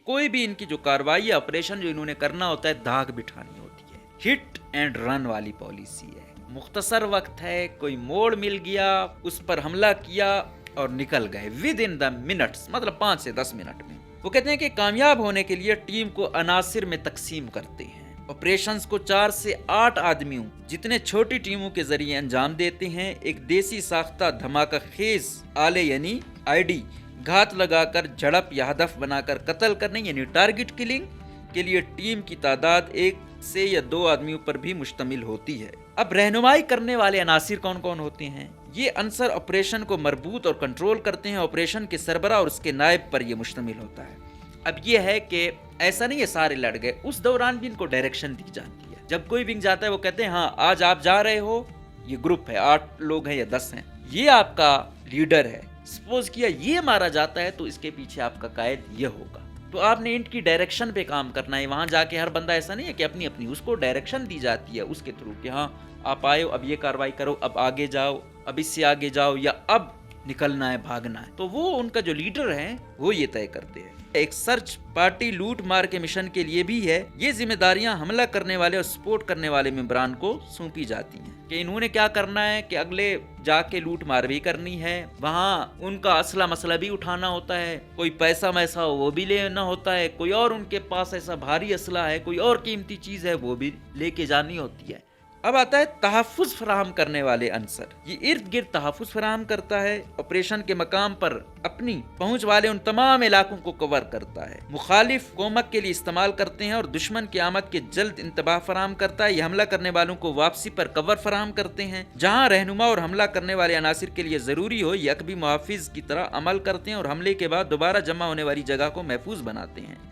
कोई भी इनकी जो कार्रवाई या ऑपरेशन जो इन्होंने करना होता है, धाक बिठानी होती है। हिट एंड रन वाली पॉलिसी है, मुख्तसर वक्त है, कोई मोड़ मिल गया, उस पर हमला किया और निकल गए विद इन द मिनट्स, मतलब 5 से 10 मिनट में। वो कहते हैं कि कामयाब होने के लिए टीम को अनासिर में तकसीम करते हैं। ऑपरेशंस को 4 से 8 आदमियों जितने छोटी टीमों के जरिए अंजाम देते हैं। एक देसी साख्ता धमाका खेज आले यानी आईडी घात लगाकर झड़प या हदफ बनाकर कत्ल करने यानी टारगेट किलिंग के लिए टीम की तादाद 1 से या 2 आदमियों पर भी मुश्तमिल होती है। अब रहनुमाई करने वाले अनासिर कौन कौन होते हैं? ये अंसर ऑपरेशन को मरबूत और कंट्रोल करते हैं। ऑपरेशन के सरबरा और उसके नायब पर यह मुश्तमिल होता है। अब ये है कि ऐसा नहीं है सारे लड़ गए, उस दौरान भी इनको डायरेक्शन दी जाती है। जब कोई विंग जाता है वो कहते हैं हाँ आज आप जा रहे हो, ये ग्रुप है, 8 लोग हैं या 10 हैं, ये आपका लीडर है। सपोज किया ये मारा जाता है तो इसके पीछे आपका कायद ये होगा। तो आपने इनकी डायरेक्शन पे काम करना है। वहां जाके हर बंदा ऐसा नहीं है कि अपनी अपनी, उसको डायरेक्शन दी जाती है उसके थ्रू कि हाँ आप आए हो, अब ये कार्रवाई करो, अब आगे जाओ, अब इससे आगे जाओ, या अब निकलना है, भागना है। तो वो उनका जो लीडर है वो ये तय करते हैं। एक सर्च पार्टी लूट मार के मिशन के लिए भी है। ये जिम्मेदारियां हमला करने वाले और सपोर्ट करने वाले मेंबरान को सौंपी जाती हैं कि इन्होंने क्या करना है कि अगले जाके लूट मार भी करनी है, वहाँ उनका असला मसला भी उठाना होता है, कोई पैसा मैसा हो वो भी लेना होता है, कोई और उनके पास ऐसा भारी असला है, कोई और कीमती चीज है वो भी लेके जानी होती है। अब आता है तहफ़्फ़ुज़ फराहम करने वाले अंसर। ये इर्द गिर्द तहफ़्फ़ुज़ फराहम करता है। ऑपरेशन के मकाम पर अपनी पहुंच वाले उन तमाम इलाकों को कवर करता है। मुखालिफ कोमक के लिए इस्तेमाल करते हैं और दुश्मन की आमद के जल्द इंतबाह फराहम करता है। ये हमला करने वालों को वापसी पर कवर फराहम करते हैं। जहां रहनुमा और हमला करने वाले अनासिर के लिए जरूरी हो, ये अकबी मुहाफिज की तरह अमल करते हैं और हमले के बाद दोबारा जमा होने वाली जगह को महफूज बनाते हैं।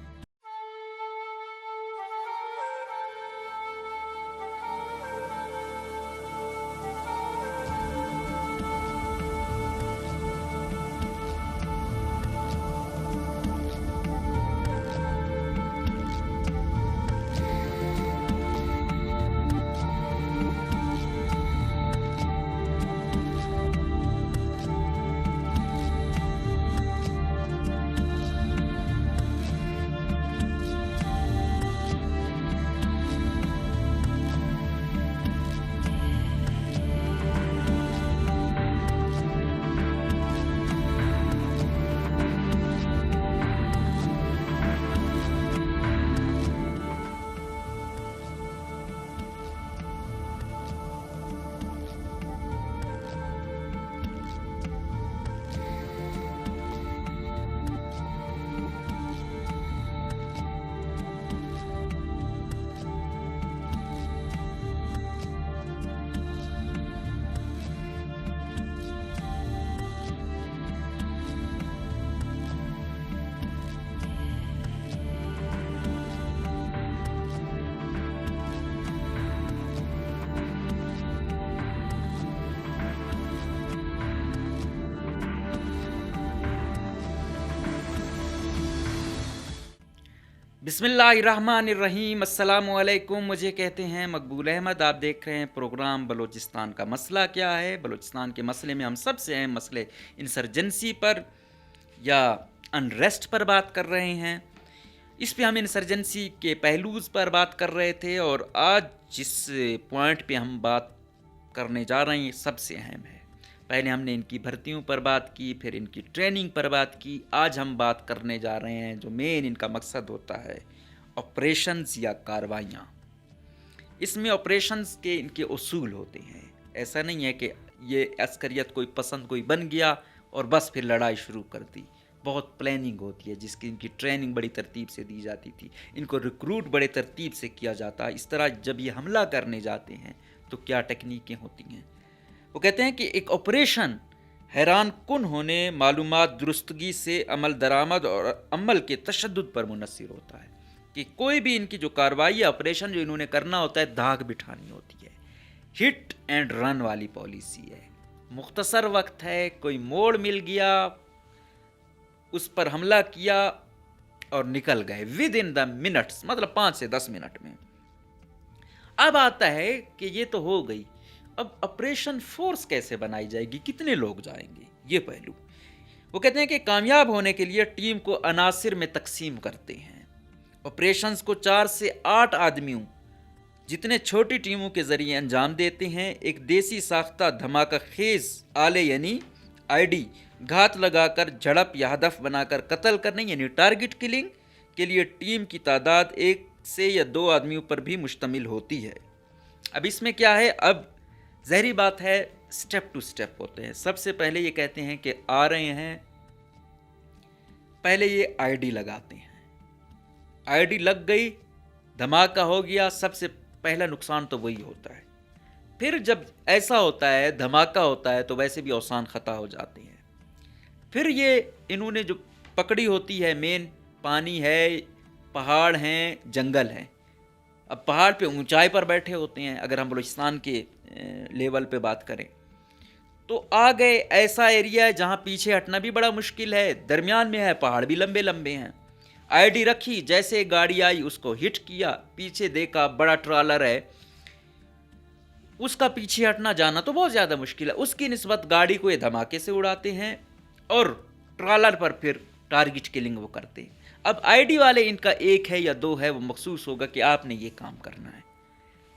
बिस्मिल्लाहिर्रहमानिर्रहीम, अस्सलामुअलैकुम। मुझे कहते हैं मकबूल अहमद। आप देख रहे हैं प्रोग्राम बलूचिस्तान का मसला क्या है। बलूचिस्तान के मसले में हम सबसे अहम मसले इंसर्जेंसी पर या अनरेस्ट पर बात कर रहे हैं। इस पे हम इंसर्जेंसी के पहलूज़ पर बात कर रहे थे और आज जिस पॉइंट पे हम बात करने जा रहे हैं सबसे अहम है। पहले हमने इनकी भर्तियों पर बात की, फिर इनकी ट्रेनिंग पर बात की। आज हम बात करने जा रहे हैं जो मेन इनका मकसद होता है, ऑपरेशंस या कार्रवाइयाँ। इसमें ऑपरेशंस के इनके उसूल होते हैं। ऐसा नहीं है कि ये अस्करियत कोई पसंद कोई बन गया और बस फिर लड़ाई शुरू कर दी। बहुत प्लानिंग होती है जिसकी इनकी ट्रेनिंग बड़ी तरतीब से दी जाती थी। इनको रिक्रूट बड़े तरतीब से किया जाता है। इस तरह जब ये हमला करने जाते हैं तो क्या टेक्निकें होती हैं। वो कहते हैं कि एक ऑपरेशन हैरान कुन होने, मालूमात दुरुस्तगी से अमल दरामद और अमल के तशद्दुद पर मुनस्सिर होता है। कि कोई भी इनकी जो कार्रवाई या ऑपरेशन जो इन्होंने करना होता है, धाक बिठानी होती है। हिट एंड रन वाली पॉलिसी है, मुख्तसर वक्त है, कोई मोड़ मिल गया, उस पर हमला किया और निकल गए विद इन द मिनट्स, मतलब 5 से 10 मिनट में। अब आता है कि ये तो हो गई, अब ऑपरेशन फोर्स कैसे बनाई जाएगी, कितने लोग जाएंगे, ये पहलू। वो कहते हैं कि कामयाब होने के लिए टीम को अनासिर में तकसीम करते हैं। ऑपरेशंस को 4 से 8 आदमियों जितने छोटी टीमों के जरिए अंजाम देते हैं। एक देसी साख्ता धमाका खेज आले यानी आईडी घात लगाकर झड़प या हदफ बनाकर कत्ल करने यानी टारगेट किलिंग के लिए टीम की तादाद 1 से या 2 आदमियों पर भी मुश्तमिल होती है। अब इसमें क्या है, अब ज़हरी बात है, स्टेप टू स्टेप होते हैं। सबसे पहले ये कहते हैं कि आ रहे हैं, पहले ये आईडी लगाते हैं, आईडी लग गई, धमाका हो गया, सबसे पहला नुकसान तो वही होता है। फिर जब ऐसा होता है, धमाका होता है, तो वैसे भी औसान ख़ता हो जाते हैं। फिर ये इन्होंने जो पकड़ी होती है मेन, पानी है, पहाड़ हैं, जंगल हैं। अब पहाड़ पे ऊंचाई पर बैठे होते हैं, अगर हम बलूचिस्तान के लेवल पे बात करें तो आ गए ऐसा एरिया है जहाँ पीछे हटना भी बड़ा मुश्किल है, दरमियान में है, पहाड़ भी लंबे लंबे हैं। आईडी रखी, जैसे गाड़ी आई उसको हिट किया, पीछे देखा बड़ा ट्रॉलर है, उसका पीछे हटना जाना तो बहुत ज़्यादा मुश्किल है, उसकी निस्बत गाड़ी को ये धमाके से उड़ाते हैं और ट्रॉलर पर फिर टारगेट किलिंग वो करते हैं। अब आईडी वाले इनका 1 है या 2 है, वो मखसूस होगा कि आपने ये काम करना है।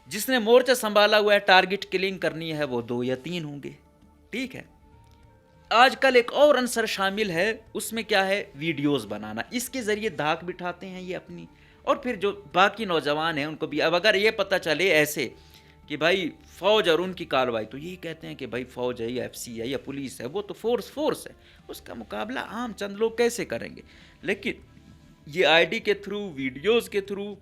जिसने मोर्चा संभाला हुआ है, टारगेट किलिंग करनी है, वो 2 या 3 होंगे। ठीक है। आजकल एक और अंसर शामिल है, उसमें क्या है, वीडियोस बनाना। इसके ज़रिए धाक बिठाते हैं ये अपनी, और फिर जो बाकी नौजवान हैं उनको भी, अब अगर ये पता चले ऐसे कि भाई फ़ौज और उनकी कार्रवाई, तो यही कहते हैं कि भाई फ़ौज है या एफसी है या पुलिस है, वो तो फोर्स है, उसका मुकाबला आम चंद लोग कैसे करेंगे। लेकिन ये आईडी के थ्रू, वीडियोस के थ्रू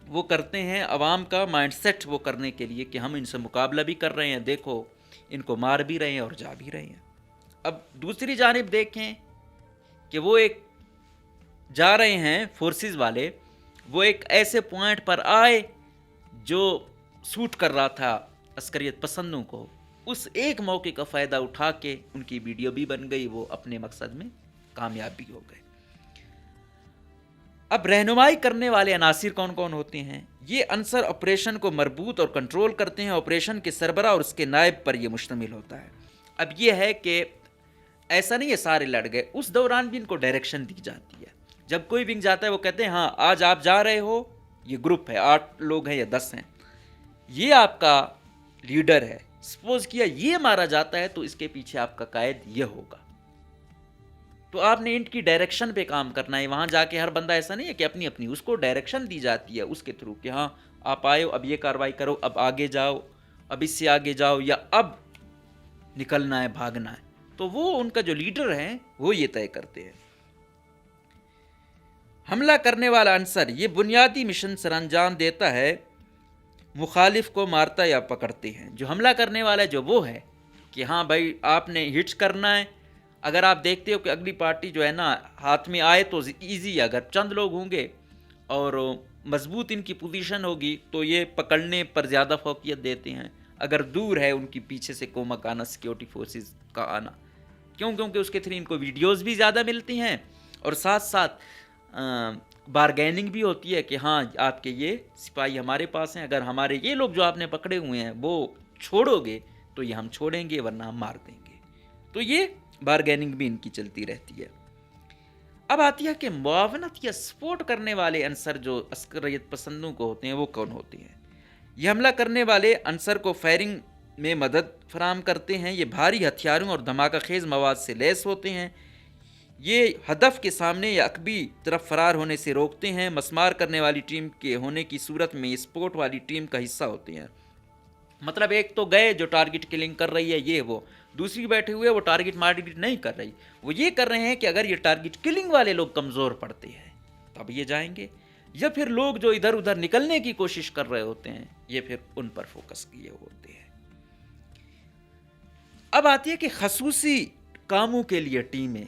वो करते हैं अवाम का माइंडसेट वो करने के लिए कि हम इनसे मुकाबला भी कर रहे हैं, देखो इनको मार भी रहे हैं और जा भी रहे हैं। अब दूसरी जानिब देखें कि वो एक जा रहे हैं फोर्सेस वाले, वो एक ऐसे पॉइंट पर आए जो सूट कर रहा था अस्करियत पसंदों को, उस एक मौके का फ़ायदा उठा के उनकी वीडियो भी बन गई, वो अपने मकसद में कामयाब भी हो गए। अब रहनुमाई करने वाले अनासिर कौन कौन होते हैं? ये अंसर ऑपरेशन को मरबूत और कंट्रोल करते हैं। ऑपरेशन के सरबरा और उसके नायब पर यह मुश्तमिल होता है। अब ये है कि ऐसा नहीं है सारे लड़ गए, उस दौरान भी इनको डायरेक्शन दी जाती है। जब कोई विंग जाता है वो कहते हैं हाँ आज आप जा रहे हो, ये ग्रुप है, 8 लोग हैं या 10 हैं, ये आपका लीडर है, सपोज किया ये मारा जाता है तो इसके पीछे आपका कायद ये होगा। तो आपने इनकी डायरेक्शन पे काम करना है। वहाँ जाके हर बंदा ऐसा नहीं है कि अपनी अपनी, उसको डायरेक्शन दी जाती है उसके थ्रू कि हाँ आप आए हो, अब ये कार्रवाई करो, अब आगे जाओ, अब इससे आगे जाओ, या अब निकलना है, भागना है। तो वो उनका जो लीडर है वो ये तय करते हैं। हमला करने वाला अंसर ये बुनियादी मिशन सरअंजाम देता है, मुखालिफ को मारता या पकड़ते हैं। जो हमला करने वाला है जो वो है कि हाँ भाई आपने हिट करना है। अगर आप देखते हो कि अगली पार्टी जो है ना हाथ में आए तो ईजी, अगर चंद लोग होंगे और मजबूत इनकी पोजीशन होगी तो ये पकड़ने पर ज़्यादा फोकियत देते हैं। अगर दूर है उनकी पीछे से कोमक आना, सिक्योरिटी फोर्सेस का आना, क्योंकि उसके थ्रू इनको वीडियोस भी ज़्यादा मिलती हैं और साथ साथ बारगेनिंग भी होती है कि हाँ आपके ये सिपाही हमारे पास हैं, अगर हमारे ये लोग जो आपने पकड़े हुए हैं वो छोड़ोगे तो ये हम छोड़ेंगे, वरना हम मार देंगे। तो ये बारगेनिंग भी इनकी चलती रहती है। अब आती है कि मुआवनत या सपोर्ट करने वाले अंसर जो अस्करियत पसंदों को होते हैं वो कौन होते हैं? ये हमला करने वाले अंसर को फायरिंग में मदद फराम करते हैं। ये भारी हथियारों और धमाका खेज मवाद से लैस होते हैं। ये हदफ के सामने या अकबी तरफ फरार होने से रोकते हैं। मस्मार करने वाली टीम के होने की सूरत में ये सपोर्ट वाली टीम का हिस्सा होते हैं। मतलब एक तो गए जो टारगेट किलिंग कर रही है ये वो, दूसरी बैठे हुए वो टारगेट मार्केट नहीं कर रही, वो ये कर रहे हैं कि अगर ये टारगेट किलिंग वाले लोग कमज़ोर पड़ते हैं तब ये जाएंगे, या फिर लोग जो इधर उधर निकलने की कोशिश कर रहे होते हैं ये फिर उन पर फोकस किए होते हैं। अब आती है कि खसूसी कामों के लिए टीमें,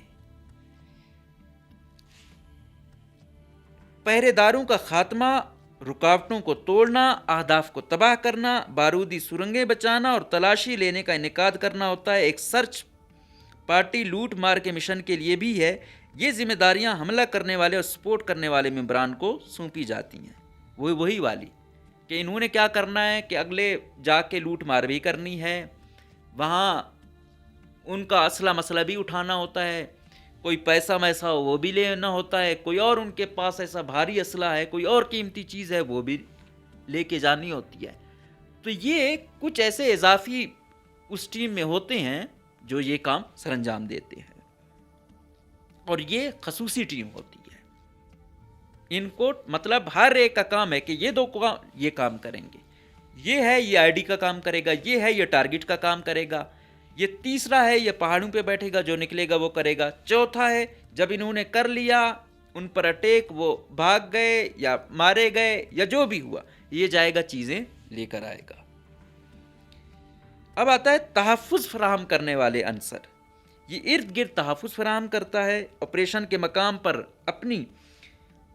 पहरेदारों का खात्मा, रुकावटों को तोड़ना, अहदाफ को तबाह करना, बारूदी सुरंगें बचाना और तलाशी लेने का इनेकाद करना होता है। एक सर्च पार्टी लूट मार के मिशन के लिए भी है। ये जिम्मेदारियां हमला करने वाले और सपोर्ट करने वाले मेंबरान को सौंपी जाती हैं। वही वाली कि इन्होंने क्या करना है कि अगले जाके लूट मार भी करनी है, वहाँ उनका असला मसला भी उठाना होता है, कोई पैसा मैसा हो वो भी लेना होता है, कोई और उनके पास ऐसा भारी असला है, कोई और कीमती चीज़ है वो भी लेके जानी होती है। तो ये कुछ ऐसे इजाफी उस टीम में होते हैं जो ये काम सरंजाम देते हैं, और ये खसूसी टीम होती है। इनको मतलब हर एक का काम है कि ये दो ये काम करेंगे, ये है ये आईडी का काम करेगा, ये है ये टारगेट का काम करेगा, ये तीसरा है ये पहाड़ों पे बैठेगा, जो निकलेगा वो करेगा, चौथा है जब इन्होंने कर लिया उन पर अटैक, वो भाग गए या मारे गए या जो भी हुआ, ये जाएगा चीज़ें लेकर आएगा। अब आता है तहफ़्फ़ुज़ फराहम करने वाले अंसर। ये इर्द गिर्द तहफ़्फ़ुज़ फराहम करता है, ऑपरेशन के मकाम पर अपनी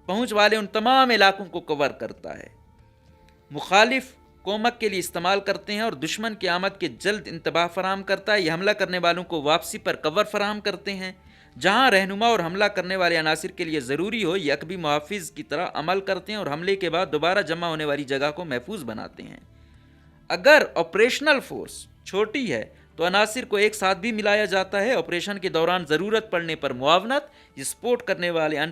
पहुंच वाले उन तमाम इलाकों को कवर करता है, मुखालिफ कोमक के लिए इस्तेमाल करते हैं और दुश्मन की आमद के जल्द इंतबाह फराहम करता है। ये हमला करने वालों को वापसी पर कवर फराहम करते हैं। जहां रहनुमा और हमला करने वाले अनासिर के लिए ज़रूरी हो, ये अकबी मुहाफ़िज़ की तरह अमल करते हैं और हमले के बाद दोबारा जमा होने वाली जगह को महफूज बनाते हैं। अगर ऑपरेशनल फोर्स छोटी है तो अनासिर को एक साथ भी मिलाया जाता है। ऑपरेशन के दौरान ज़रूरत पड़ने पर मुआवनत, ये सपोर्ट करने वाले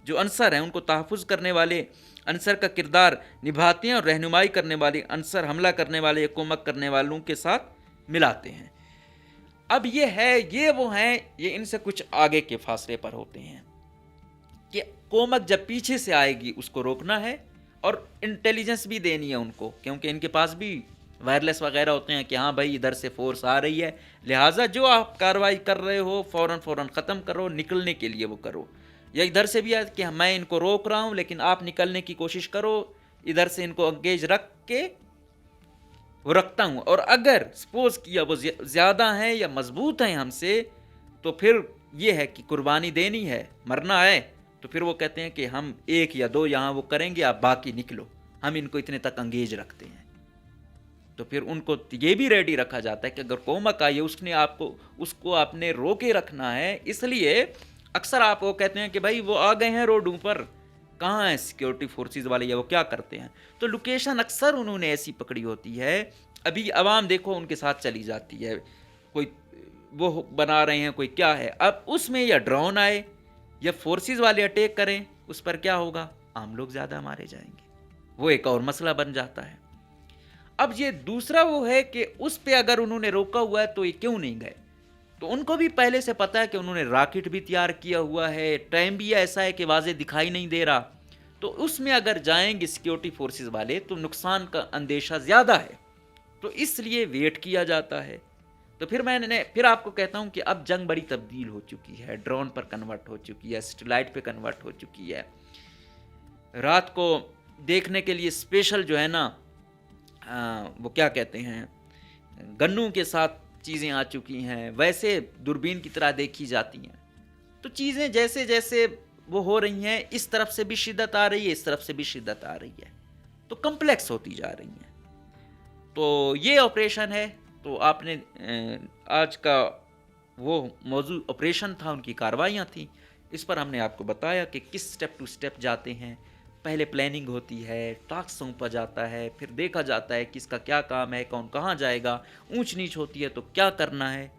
जो अंसर हैं उनको तहफ़्फ़ुज़ करने वाले अंसर का किरदार निभाते हैं और रहनुमाई करने वाले अंसर हमला करने वाले या कोमक करने वालों के साथ मिलाते हैं। अब ये है, ये वो हैं, ये इनसे कुछ आगे के फासले पर होते हैं कि कोमक जब पीछे से आएगी उसको रोकना है और इंटेलिजेंस भी देनी है उनको, क्योंकि इनके पास भी वायरलेस वगैरह होते हैं कि हाँ भाई इधर से फोर्स आ रही है, लिहाजा जो आप कार्रवाई कर रहे हो फ़ौरन ख़त्म करो, निकलने के लिए वो करो। या इधर से भी है कि मैं इनको रोक रहा हूँ लेकिन आप निकलने की कोशिश करो, इधर से इनको अंगेज रख के वो रखता हूँ, और अगर सपोज किया वो ज़्यादा हैं या मजबूत हैं हमसे, तो फिर ये है कि कुर्बानी देनी है, मरना है, तो फिर वो कहते हैं कि हम एक या दो यहाँ वो करेंगे, आप बाकी निकलो, हम इनको इतने तक अंगेज रखते हैं। तो फिर उनको ये भी रेडी रखा जाता है कि अगर कोमक आई उसको आपने रोके रखना है, इसलिए अक्सर आप वो कहते हैं कि भाई वो आ गए हैं रोडों पर, कहाँ हैं सिक्योरिटी फोर्सेस वाले या वो क्या करते हैं। तो लोकेशन अक्सर उन्होंने ऐसी पकड़ी होती है। अभी आवाम देखो उनके साथ चली जाती है, कोई वो बना रहे हैं, कोई क्या है, अब उसमें या ड्रोन आए या फोर्सेस वाले अटैक करें, उस पर क्या होगा, आम लोग ज़्यादा मारे जाएंगे, वो एक और मसला बन जाता है। अब ये दूसरा वो है कि उस पे अगर उन्होंने रोका हुआ है तो ये क्यों नहीं गए, तो उनको भी पहले से पता है कि उन्होंने रॉकेट भी तैयार किया हुआ है, टाइम भी ऐसा है कि वाज़े दिखाई नहीं दे रहा, तो उसमें अगर जाएंगे सिक्योरिटी फोर्सेस वाले तो नुकसान का अंदेशा ज़्यादा है, तो इसलिए वेट किया जाता है। तो फिर आपको कहता हूँ कि अब जंग बड़ी तब्दील हो चुकी है, ड्रोन पर कन्वर्ट हो चुकी है, सैटेलाइट पे कन्वर्ट हो चुकी है, रात को देखने के लिए स्पेशल जो है ना वो क्या कहते हैं, गन्नों के साथ चीज़ें आ चुकी हैं, वैसे दूरबीन की तरह देखी जाती हैं। तो चीज़ें जैसे जैसे वो हो रही हैं, इस तरफ से भी शिद्दत आ रही है, इस तरफ से भी शिद्दत आ रही है, तो कम्प्लेक्स होती जा रही हैं। तो ये ऑपरेशन है। तो आपने आज का वो मौजू ऑपरेशन था, उनकी कार्रवाइयाँ थी, इस पर हमने आपको बताया कि किस स्टेप टू स्टेप जाते हैं। पहले प्लानिंग होती है, टास्क सौंपा जाता है, फिर देखा जाता है किसका क्या काम है, कौन कहाँ जाएगा, ऊंच नीच होती है तो क्या करना है।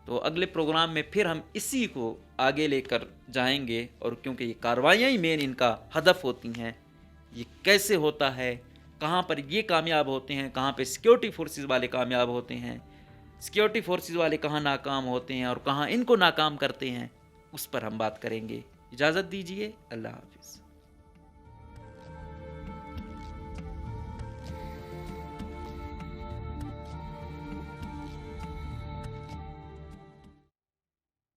तो अगले प्रोग्राम में फिर हम इसी को आगे लेकर जाएंगे, और क्योंकि ये कार्रवाइयाँ ही मेन इनका हदफ होती हैं, ये कैसे होता है, कहाँ पर ये कामयाब होते हैं, कहाँ पे सिक्योरिटी फोर्सेस वाले कामयाब होते हैं, सिक्योरिटी फोर्सेस वाले कहाँ नाकाम होते हैं और कहाँ इनको नाकाम करते हैं, उस पर हम बात करेंगे। इजाज़त दीजिए, अल्लाह हाफिज़।